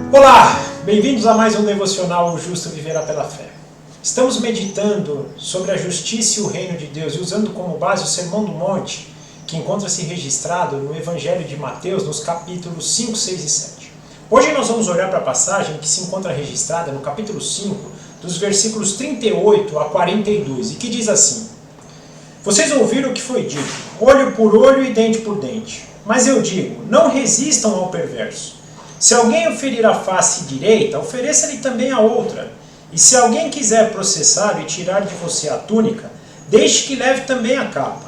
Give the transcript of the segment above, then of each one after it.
Olá, bem-vindos a mais um devocional O Justo Viverá pela Fé. Estamos meditando sobre a justiça e o reino de Deus e usando como base o Sermão do Monte, que encontra-se registrado no Evangelho de Mateus, nos capítulos 5, 6 e 7. Hoje nós vamos olhar para a passagem que se encontra registrada no capítulo 5, dos versículos 38 a 42, e que diz assim: Vocês ouviram o que foi dito, olho por olho e dente por dente. Mas eu digo, não resistam ao perverso. Se alguém o ferir a face direita, ofereça-lhe também a outra. E se alguém quiser processar e tirar de você a túnica, deixe que leve também a capa.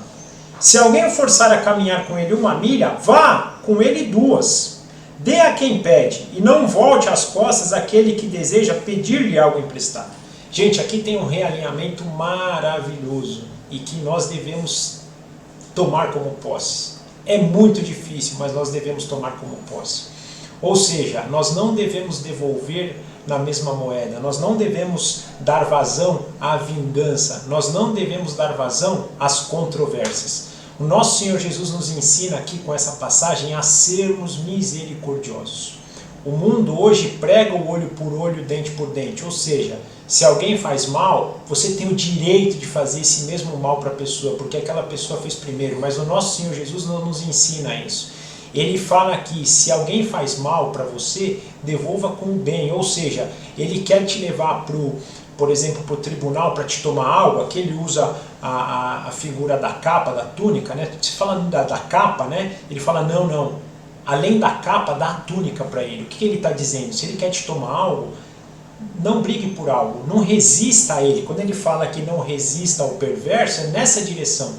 Se alguém o forçar a caminhar com ele 1 milha, vá com ele 2. Dê a quem pede, e não volte as costas àquele que deseja pedir-lhe algo emprestado. Gente, aqui tem um realinhamento maravilhoso e que nós devemos tomar como posse. É muito difícil, mas nós devemos tomar como posse. Ou seja, nós não devemos devolver na mesma moeda, nós não devemos dar vazão à vingança, nós não devemos dar vazão às controvérsias. O nosso Senhor Jesus nos ensina aqui com essa passagem a sermos misericordiosos. O mundo hoje prega o olho por olho, dente por dente, ou seja, se alguém faz mal, você tem o direito de fazer esse mesmo mal para a pessoa, porque aquela pessoa fez primeiro, mas o nosso Senhor Jesus não nos ensina isso. Ele fala que se alguém faz mal para você, devolva com o bem, ou seja, ele quer te levar por exemplo, para o tribunal para te tomar algo. Aqui ele usa a figura da capa, da túnica, né? Se fala da capa, né? Ele fala não, além da capa, dá a túnica para ele. O que ele está dizendo? Se ele quer te tomar algo, não brigue por algo, não resista a ele. Quando ele fala que não resista ao perverso, é nessa direção.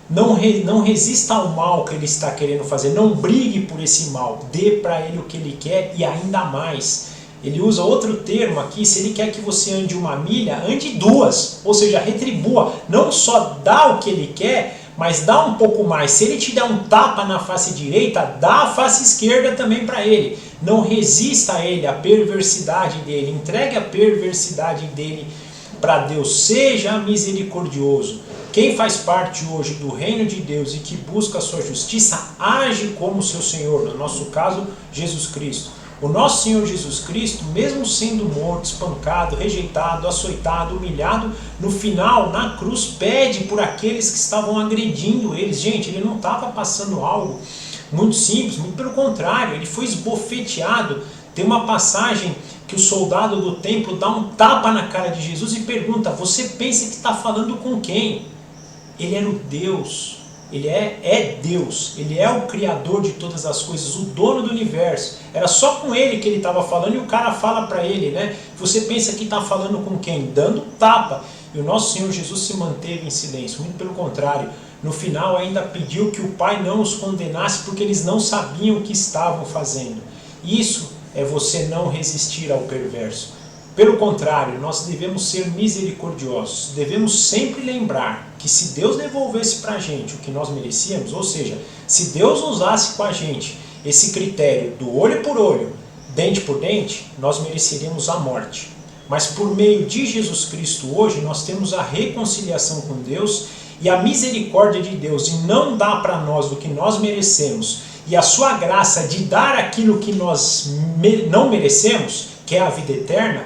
Não resista ao mal que ele está querendo fazer, não brigue por esse mal, dê para ele o que ele quer e ainda mais. Ele usa outro termo aqui: se ele quer que você ande 1 milha, ande 2, ou seja, retribua, não só dá o que ele quer, mas dá um pouco mais. Se ele te der um tapa na face direita, dá a face esquerda também para ele. Não resista a ele, a perversidade dele, entregue a perversidade dele para Deus, seja misericordioso. Quem faz parte hoje do reino de Deus e que busca a sua justiça, age como seu Senhor, no nosso caso, Jesus Cristo. O nosso Senhor Jesus Cristo, mesmo sendo morto, espancado, rejeitado, açoitado, humilhado, no final, na cruz, pede por aqueles que estavam agredindo eles. Gente, ele não estava passando algo muito simples, muito pelo contrário, ele foi esbofeteado. Tem uma passagem que o soldado do templo dá um tapa na cara de Jesus e pergunta: você pensa que está falando com quem? Ele era o Deus, ele é Deus, ele é o Criador de todas as coisas, o dono do universo. Era só com ele que ele estava falando e o cara fala para ele, né? Você pensa que está falando com quem? Dando um tapa. E o nosso Senhor Jesus se manteve em silêncio, muito pelo contrário. No final ainda pediu que o Pai não os condenasse porque eles não sabiam o que estavam fazendo. Isso é você não resistir ao perverso. Pelo contrário, nós devemos ser misericordiosos, devemos sempre lembrar que se Deus devolvesse para a gente o que nós merecíamos, ou seja, se Deus usasse com a gente esse critério do olho por olho, dente por dente, nós mereceríamos a morte. Mas por meio de Jesus Cristo hoje, nós temos a reconciliação com Deus e a misericórdia de Deus, e não dá para nós o que nós merecemos, e a sua graça de dar aquilo que nós não merecemos, que é a vida eterna,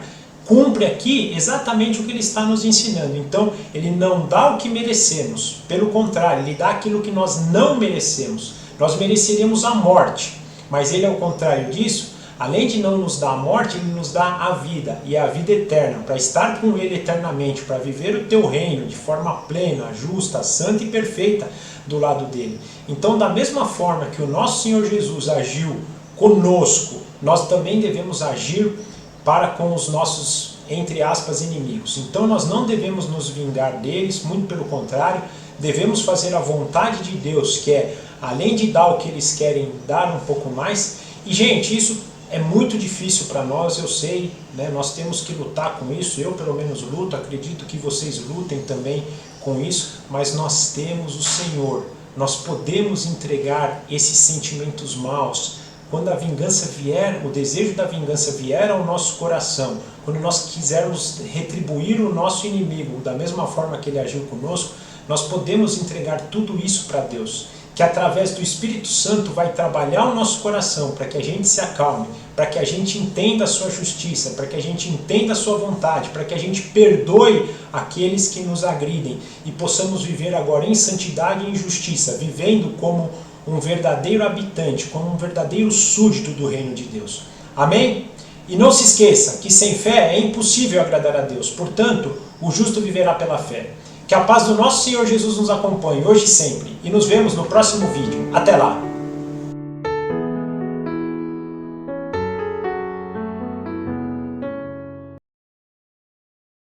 cumpre aqui exatamente o que ele está nos ensinando. Então, ele não dá o que merecemos, pelo contrário, ele dá aquilo que nós não merecemos. Nós mereceríamos a morte, mas ele, ao contrário disso, além de não nos dar a morte, ele nos dá a vida, e a vida eterna, para estar com ele eternamente, para viver o teu reino de forma plena, justa, santa e perfeita do lado dele. Então, da mesma forma que o nosso Senhor Jesus agiu conosco, nós também devemos agir para com os nossos, entre aspas, inimigos. Então nós não devemos nos vingar deles, muito pelo contrário, devemos fazer a vontade de Deus, que é, além de dar o que eles querem, dar um pouco mais. E gente, isso é muito difícil para nós, eu sei, né? Nós temos que lutar com isso, eu pelo menos luto, acredito que vocês lutem também com isso, mas nós temos o Senhor, nós podemos entregar esses sentimentos maus. Quando a vingança vier, o desejo da vingança vier ao nosso coração, quando nós quisermos retribuir o nosso inimigo da mesma forma que ele agiu conosco, nós podemos entregar tudo isso para Deus. que através do Espírito Santo vai trabalhar o nosso coração para que a gente se acalme, para que a gente entenda a sua justiça, para que a gente entenda a sua vontade, para que a gente perdoe aqueles que nos agridem e possamos viver agora em santidade e em justiça, vivendo como um verdadeiro habitante, como um verdadeiro súdito do reino de Deus. Amém? E não se esqueça que sem fé é impossível agradar a Deus, portanto, o justo viverá pela fé. Que a paz do nosso Senhor Jesus nos acompanhe hoje e sempre, e nos vemos no próximo vídeo. Até lá!